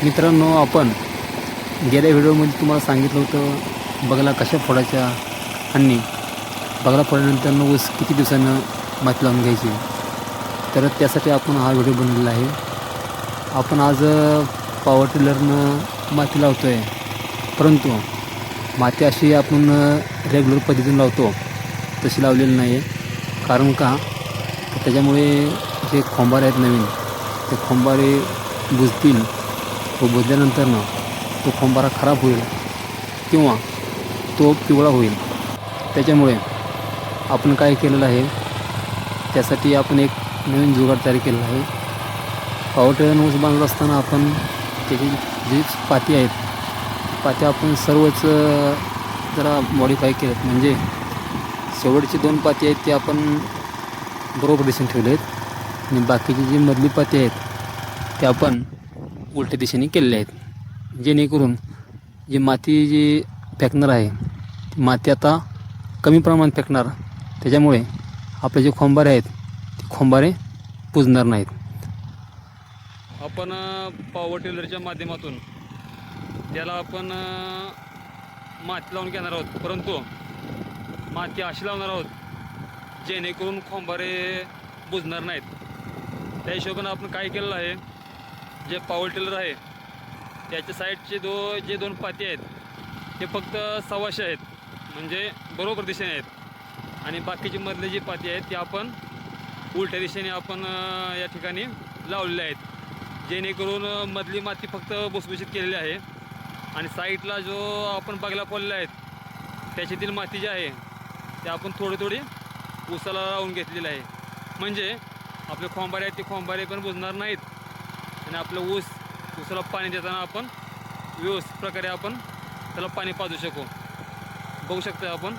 मित्रांनो, आपण गेल्या व्हिडिओमध्ये तुम्हाला सांगितलं होतं बगला कशा फोडायच्या आणि बगला फोडल्यानंतर ऊस किती दिवसानं माती लावून घ्यायची. तर त्यासाठी आपण हा व्हिडिओ बनवलेला आहे. आपण आज पॉवर टिलरनं माती लावतो आहे, परंतु माती अशी आपण रेग्युलर पद्धतीने लावतो तशी लावलेली नाही आहे. कारण का, तर त्याच्यामुळे जे खोंबारे आहेत नवीन, ते खोंबारे बुजतील व बुजल्यानंतर तो खोंबारा खराब होईल किंवा तो पिवळा होईल. त्याच्यामुळे आपण काय केलेलं आहे, त्यासाठी आपण एक नवीन जुगाड तयार केलेला आहे. पॉवर टिलरनं ऊस बांधत असताना आपण त्याची जी पाती आहेत, पात्या आपण सर्वच जरा मॉडिफाय केलेत. म्हणजे शेवटची 2 पाती आहेत ते आपण बरोबर दिशेने ठेवले आहेत आणि बाकीची जी मधली पाती आहेत ते आपण उलट्या दिशेने केलेले आहेत. जेणेकरून जी माती जी फेकणार आहे ती माती आता कमी प्रमाणात फेकणार. त्याच्यामुळे आपले जे खोंबारे आहेत ते खोंबारे पुजणार नाहीत. आपण पॉवर टिलरच्या माध्यमातून त्याला आपण माती लावून घेणार आहोत, परंतु माती अशी लावणार आहोत जेणेकरून खोंबारे बुजणार नाहीत. त्या हिशोबानं आपण काय केलेलं आहे, जे पॉवर टिलर आहे त्याच्या साईडचे जे 2 पाती आहेत ते फक्त सव्वाशे आहेत, म्हणजे बरोबर दिशेने आहेत. आणि बाकीची मधले जी पाती आहेत ते आपण उलट्या दिशेने आपण या ठिकाणी लावलेले आहेत. जेणेकरून मधली माती फक्त भुसभुशीत केलेली आहे आणि साईडला जो आपण बगला फोडलेला आहेत त्याच्यातील माती जी आहे ते आपण थोडी ऊसाला लावून घेतलेली आहे. म्हणजे आपले खोंबारे आहेत ते खोंबारे पण बुजणार नाहीत आणि आपलं ऊसाला पाणी देताना आपण व्यवस्थित प्रकारे आपण त्याला पाणी पाजू शकू. बघू शकता आपण